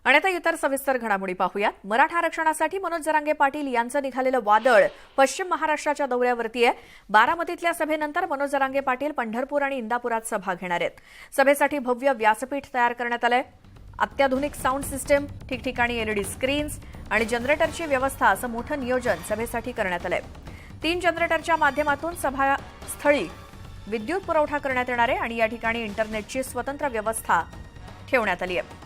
आणि आता इतर सविस्तर घडामोडी पाहूयात। मराठा आरक्षणासाठी मनोज जरांगे पाटील यांचं निघालेलं वादळ पश्चिम महाराष्ट्राच्या दौऱ्यावरती आहे। बारामतीतल्या सभेनंतर मनोज जरांगे पाटील पंढरपूर आणि इंदापुरात सभा घेणार आहेत। सभेसाठी भव्य व्यासपीठ तयार करण्यात आलंय। अत्याधुनिक साऊंड सिस्टम, ठिकठिकाणी एलईडी स्क्रीन्स आणि जनरेटरची व्यवस्था असं मोठं नियोजन सभेसाठी करण्यात आलंय। 3 जनरेटरच्या माध्यमातून सभास्थळी विद्युत पुरवठा करण्यात येणार आहे आणि या ठिकाणी इंटरनेटची स्वतंत्र व्यवस्था ठेवण्यात आली आहे।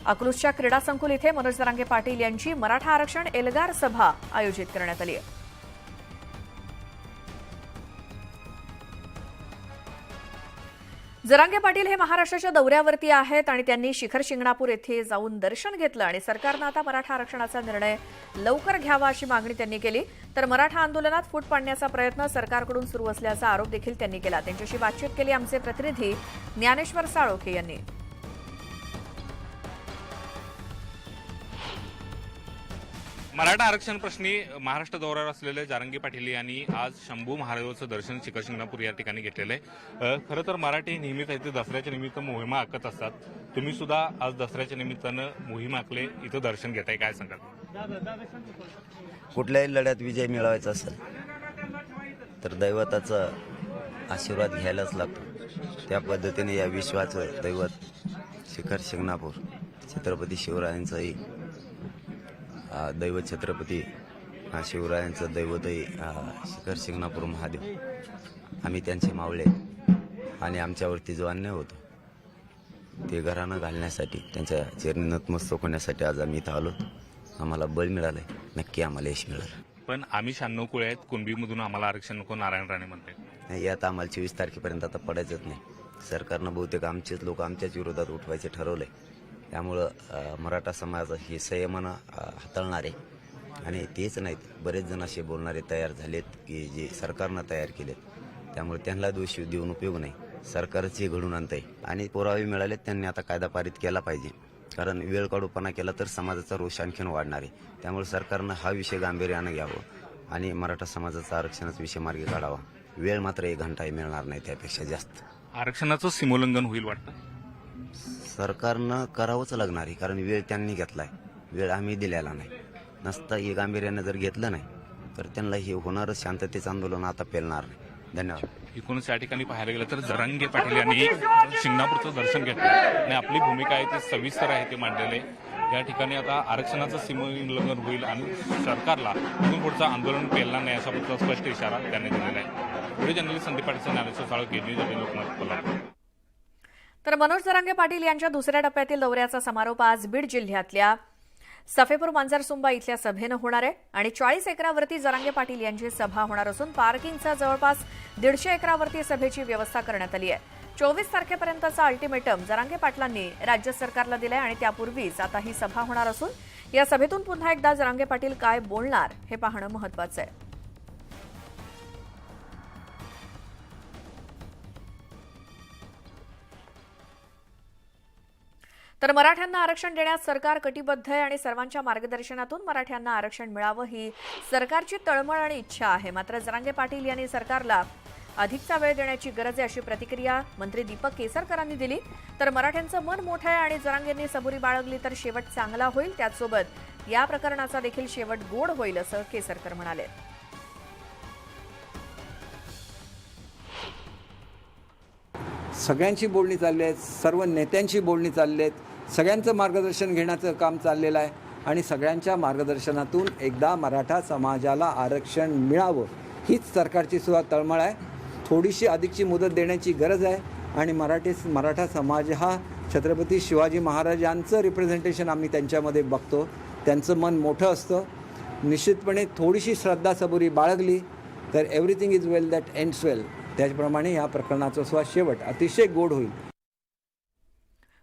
अकलूजच्या क्रीडा संकुल इथे मनोज जरांगे पाटील यांची मराठा आरक्षण एल्गार सभा आयोजित करण्यात आली आहे। जरांगे पाटील हे महाराष्ट्राच्या दौऱ्यावरती आहेत आणि त्यांनी शिखर शिंगणापूर येथे जाऊन दर्शन घेतलं आणि सरकारनं आता मराठा आरक्षणाचा निर्णय लवकर घ्यावा अशी मागणी त्यांनी केली। तर मराठा आंदोलनात फूट पाडण्याचा प्रयत्न सरकारकडून सुरू असल्याचा आरोप देखील त्यांनी केला। त्यांच्याशी बातचीत केली आमचे प्रतिनिधी ज्ञानेश्वर साळोखे यांनी। मराठा आरक्षण प्रश्नी महाराष्ट्र दौऱ्यावर असलेले जरांगे पाटील यांनी आज शंभू महादेवाचं दर्शन शिखर शिंगणापूर या ठिकाणी घेतलेलं आहे। खरं तर मराठी नेहमीच इथे दसऱ्याच्या निमित्त मोहिमा आखत असतात। तुम्ही सुद्धा आज दसऱ्याच्या निमित्तानं मोहीम आखले, इथं दर्शन घेताय, काय सांगाल? कुठल्याही लढ्यात विजय मिळवायचा असेल तर दैवताचा आशीर्वाद घ्यायलाच लागतो। त्या पद्धतीने या विश्वाचं दैवत शिखर शिंगणापूर छत्रपती शिवरायांचंही दैवत छत्रपती शिवरायांचं दैवतही शिखर शिंगणापूर महादेव, आम्ही त्यांचे मावळे आणि आमच्यावरती जो अन्याय होतो ते घरानं घालण्यासाठी, त्यांच्या चरणी नतमस्तक होण्यासाठी आज आम्ही इथं आलो। आम्हाला बळ मिळालंय, नक्की आम्हाला यश मिळालं। पण आम्ही 96 कुळे आहेत, कुणबीमधून आम्हाला आरक्षण नको, नारायण राणे म्हणते नाही, यात आम्हाला 24 तारखेपर्यंत आता पडायचंच नाही। सरकारनं बहुतेक आमचेच लोक आमच्याच विरोधात उठवायचे ठरवलंय। त्यामुळं मराठा समाज हे संयमानं हाताळणार आहे आणि तेच नाहीत, बरेच जण असे बोलणारे तयार झालेत की जे सरकारनं तयार केलेत। त्यामुळे त्यांना दोष देऊन उपयोग नाही, सरकारच हे घडून आणतंय आणि पुरावे मिळालेत, त्यांनी आता कायदा पारित केला पाहिजे। कारण वेळ काढूपणा केला तर समाजाचा रोष आणखीन वाढणार आहे। त्यामुळे सरकारनं हा विषय गांभीर्यानं घ्यावं आणि मराठा समाजाचा आरक्षणाचा विषय मार्गी काढावा। वेळ मात्र 1 घंटाही मिळणार नाही, त्यापेक्षा जास्त आरक्षणाचं सीमोल्लंघन होईल वाटतं। सरकारनं करावंच लागणार आहे, कारण वेळ त्यांनी घेतलाय, वेळ आम्ही दिलेला नाही। नसता हे गांभीर्यानं जर घेतलं नाही तर त्यांना हे होणारच शांततेचं आंदोलन आता पेलणार नाही। धन्यवाद। एकूणच या ठिकाणी पाहायला गेलं तर जरांगे पाटील यांनी शिंगणापूरचं दर्शन घेतलं आणि आपली भूमिका आहे ती सविस्तर आहे ते मांडलेले। या ठिकाणी आता आरक्षणाचं सीमोल्लंघन होईल आणि सरकारला इथून पुढचं आंदोलन पेलणार नाही असा स्पष्ट इशारा त्यांनी दिलेला आहे। पुढे जर्नलिस्ट संदीप पाटील, ज्ञानेश्वर साळोखे, न्यूज 18 लोकमत, कोल्हापूर। तर मनोज जरांगे पाटील यांच्या दुसऱ्या टप्प्यातील दौऱ्याचा समारोप आज बीड जिल्ह्यातल्या सफेपूर मांजरसुंबा इथल्या सभेनं होणार आहे आणि 40 एकरावरती जरांगे पाटील यांची सभा होणार असून पार्किंगचा जवळपास 150 एकरावरती सभेची व्यवस्था करण्यात आली आहे। 24 तारखेपर्यंतचा अल्टिमेटम जरांगे पाटलांनी राज्य सरकारला दिलाय आणि त्यापूर्वीच आता ही सभा होणार असून या सभेतून पुन्हा एकदा जरांगे पाटील काय बोलणार हे पाहणं महत्त्वाचं आहे। तर मराठ्यांना आरक्षण देण्यास सरकार कटिबद्ध आहे आणि सर्वांच्या मार्गदर्शनातून मराठ्यांना आरक्षण मिळावं ही सरकारची तळमळ आणि इच्छा आहे। मात्र जरांगे पाटील यांनी सरकारला अधिकचा वेळ देण्याची गरज आहे अशी प्रतिक्रिया मंत्री दीपक केसरकरांनी दिली। तर मराठ्यांचं मन मोठं आहे आणि जरांगेंनी सबुरी बाळगली तर शेवट चांगला होईल, त्याचसोबत या प्रकरणाचा देखील शेवट गोड होईल असं केसरकर म्हणाले। सगळ्यांची बोलणी चालली आहेत, सर्व नेत्यांची बोलणी चालली आहेत, सगळ्यांचं मार्गदर्शन घेण्याचं काम चाललेलं आहे आणि सगळ्यांच्या मार्गदर्शनातून एकदा मराठा समाजाला आरक्षण मिळावं हीच सरकारची सुद्धा तळमळ आहे। थोडीशी अधिकची मुदत देण्याची गरज आहे आणि मराठा समाज हा छत्रपती शिवाजी महाराजांचं रिप्रेझेंटेशन आम्ही त्यांच्यामध्ये बघतो। त्यांचं मन मोठं असतं। निश्चितपणे थोडीशी श्रद्धा सबुरी बाळगली तर everything is well that ends well, त्याचप्रमाणे या प्रकरणाचा सुद्धा शेवट अतिशय गोड होईल।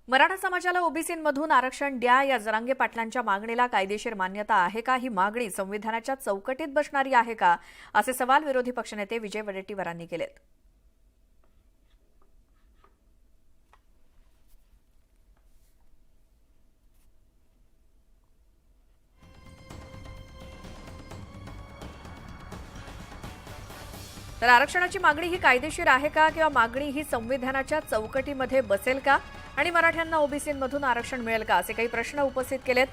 मराठा समाजाला ओबीसीमधून आरक्षण द्या या जरांगे पाटलांच्या मागणीला कायदेशीर मान्यता आहे का? ही मागणी संविधानाच्या चौकटीत बसणारी आहे का? असे सवाल विरोधी पक्षनेते विजय वडेट्टीवारांनी केलेत। तर आरक्षणाची मागणी ही कायदेशीर आहे का किंवा मागणी ही संविधानाच्या चौकटीमध्ये बसेल का? आणि मराठ्यांना ओबीसीमधून आरक्षण मिळेल का असे काही प्रश्न उपस्थित केलेत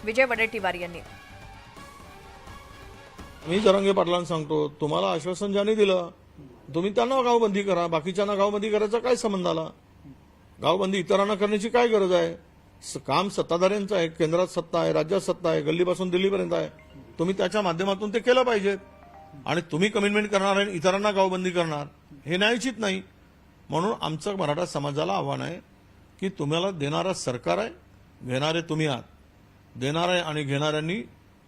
विजय वडेट्टीवार यांनी. मी जरांगे पाटलांना सांगतो, तुम्हाला आश्वासन ज्यांनी दिलं तुम्ही त्यांना गावबंदी करा, बाकीच्यांना गावबंदी करायचा काय संबंध आला? गावबंदी इतरांना करण्याची काय गरज आहे? काम सत्ताधाऱ्यांचं आहे, केंद्रात सत्ता आहे, राज्यात सत्ता आहे, गल्लीपासून दिल्लीपर्यंत आहे. तुम्ही त्याच्या माध्यमातून ते केलं पाहिजे. आणि तुम्ही कमिटमेंट करणार आणि इतरांना गावबंदी करणार हे न्यायचित नाही. म्हणून आमचं मराठा समाजाला आव्हान आहे की तुम्हाला देणारं सरकार आहे, घेणारे तुम्ही आहात. देणारे आणि घेणाऱ्यांनी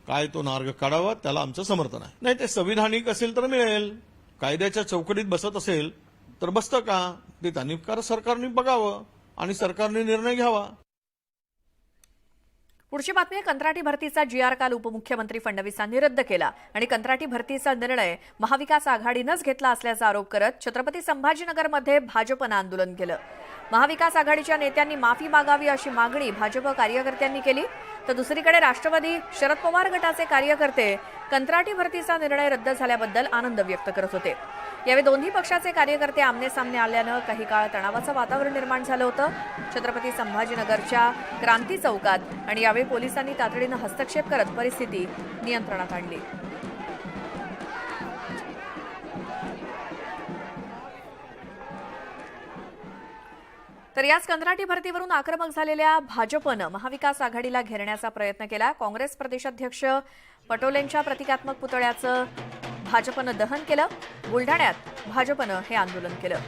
काय तो मार्ग काढावा, त्याला आमचं समर्थन आहे. नाही ते संविधानिक असेल तर मिळेल, कायद्याच्या चौकटीत बसत असेल तर बसतं का ते त्यांनी सरकारने बघावं आणि सरकारने निर्णय घ्यावा. पुढची बातमी आहे, कंत्राटी भरतीचा GR काल उपमुख्यमंत्री फडणवीसांनी रद्द केला आणि कंत्राटी भरतीचा निर्णय महाविकास आघाडीनंच घेतला असल्याचा आरोप करत छत्रपती संभाजीनगरमध्ये भाजपनं आंदोलन केलं. महाविकास आघाडीच्या नेत्यांनी माफी मागावी अशी मागणी भाजप कार्यकर्त्यांनी केली. तर दुसरीकडे राष्ट्रवादी शरद पवार गटाचे कार्यकर्ते कंत्राटी भरतीचा निर्णय रद्द झाल्याबद्दल आनंद व्यक्त करत होते. यावेळी दोन्ही पक्षाचे कार्यकर्ते आमनेसामने आल्यानं काही काळ तणावाचं वातावरण निर्माण झालं होतं. छत्रपती संभाजीनगरच्या क्रांती चौकात आणि यावेळी पोलिसांनी तातडीनं हस्तक्षेप करत परिस्थिती नियंत्रणात आणली. तर याच कंत्राटी भरतीवरून आक्रमक झालेल्या भाजपनं महाविकास आघाडीला घेरण्याचा प्रयत्न केला. काँग्रेस प्रदेशाध्यक्ष पटोलेंच्या प्रतिकात्मक पुतळ्याचं भाजपनं दहन केलं. बुलढाण्यात भाजपनं हे आंदोलन केलं.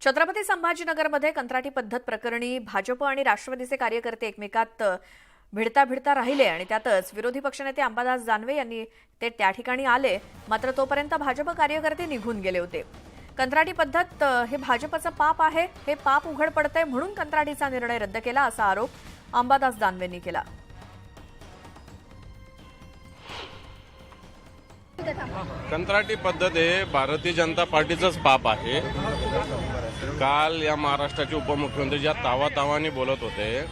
छत्रपती संभाजीनगरमध्ये कंत्राटी पद्धत प्रकरणी भाजप आणि राष्ट्रवादीचे कार्यकर्ते एकमेकात भिडता राहिले आणि त्यातच विरोधी पक्षनेते अंबादास दानवे यांनी ते त्या ठिकाणी आले. मात्र तोपर्यंत भाजप कार्यकर्ते निघून गेले होते. कंत्राटी पद्धत हे भाजपचं पाप आहे, हे पाप उघड पडतंय म्हणून कंत्राटीचा निर्णय रद्द केला असा आरोप अंबादास दानवेंनी केला. कंत्राटी पद्धत हे भारतीय जनता पार्टीचंच पाप आहे. काल या महाराष्ट्राचे उपमुख्यमंत्री ज्या तावातावाने बोलत होते,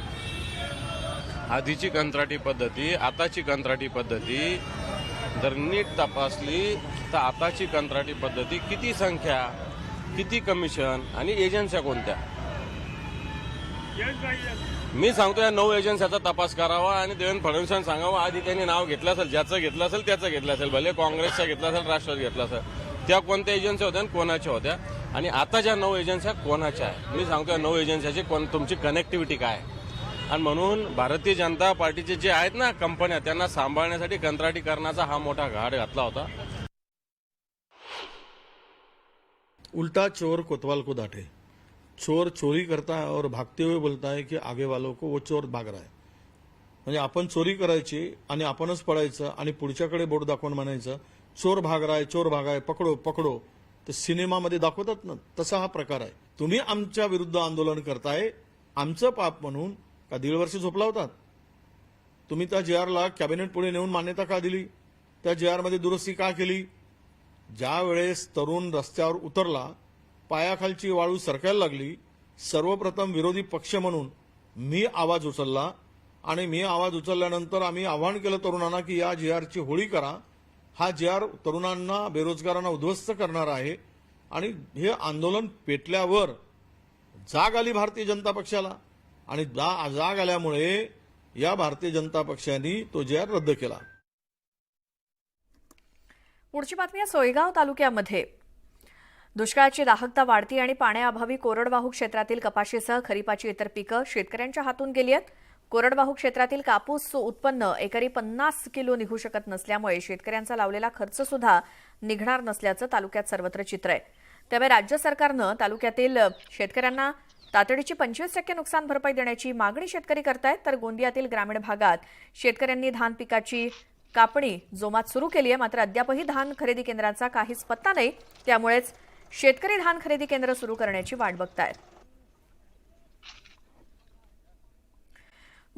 आधीची कंत्राटी पद्धती आताची कंत्राटी पद्धती जर नीट तपासली तर आताची कंत्राटी पद्धती किती संख्या, किती कमिशन आणि एजन्स्या कोणत्या, मी सांगतो या 9 एजन्सीचा तपास करावा आणि देवेंद्र फडणवीसांनी सांगावं आधी त्यांनी नाव घेतलं असेल, ज्याचं घेतलं असेल त्याचं घेतलं असेल, भले काँग्रेसचा घेतला असेल, राष्ट्रवादी घेतला असेल, त्या कोणत्या एजन्सी होत्या आणि कोणाच्या होत्या आणि आता ज्या 9 एजन्स्या कोणाच्या आहे. मी सांगतो या 9 एजन्सीची तुमची कनेक्टिव्हिटी काय आहे. आणि म्हणून भारतीय जनता पार्टीचे जे आहेत ना कंपन्या, त्यांना सांभाळण्यासाठी कंत्राटीकरणाचा हा मोठा घाट घातला होता. उल्टा चोर कोतवाल को डांटे. चोर चोरी करता है और भागते हुए बोलता है की आगे वालों को वो चोर भाग रहा है. म्हणजे आपण चोरी करायची आणि आपणच पडायचं आणि पुढच्याकडे बोट दाखवून म्हणायचं चोर भाग रहा है, चोर भाग आहे, पकडो पकडो. तर सिनेमामध्ये दाखवतात ना, तसा हा प्रकार आहे. तुम्ही आमच्या विरुद्ध आंदोलन करताय, आमचं पाप म्हणून का 1.5 वर्ष झोपला होतात? तुम्ही त्या GRला कॅबिनेट पुढे नेऊन मान्यता का दिली? त्या GRमध्ये दुरुस्ती का केली? ज्या वेळेस तरुण रस्त्यावर उतरला, पायाखालची वाळू सरकायला लागली, सर्वप्रथम विरोधी पक्ष म्हणून मी आवाज उचलला आणि मी आवाज उचलल्यानंतर आम्ही आवाहन केलं तरुणांना की या GRची होळी करा. हा GR तरुणांना, बेरोजगारांना उद्ध्वस्त करणार आहे. आणि हे आंदोलन पेटल्यावर जाग आली भारतीय जनता पक्षाला आणि जाग आल्यामुळे या भारतीय जनता पक्षाने तो GR रद्द केला. पुढची बातमी आहे, सोयगाव तालुक्यामध्ये दुष्काळाची दाहकता वाढती आणि पाण्याअभावी कोरडवाहू क्षेत्रातील कपाशीसह खरीपाची इतर पिकं शेतकऱ्यांच्या हातून गेली आहेत. कोरडवाहू क्षेत्रातील कापूस उत्पन्न एकरी 50 किलो निघू शकत नसल्यामुळे शेतकऱ्यांचा लावलेला खर्च सुद्धा निघणार नसल्याचं तालुक्यात सर्वत्र चित्र आहे. त्यामुळे राज्य सरकारनं तालुक्यातील शेतकऱ्यांना तातडीची 25% नुकसान भरपाई देण्याची मागणी शेतकरी करतायत. तर गोंदियातील ग्रामीण भागात शेतकऱ्यांनी धान पिकाची कापणी जोमात सुरू केली आहे. मात्र अद्यापही धान खरेदी केंद्राचा काहीच पत्ता नाही. त्यामुळेच शेतकरी धान खरेदी केंद्र सुरू करण्याची वाट बघतायत.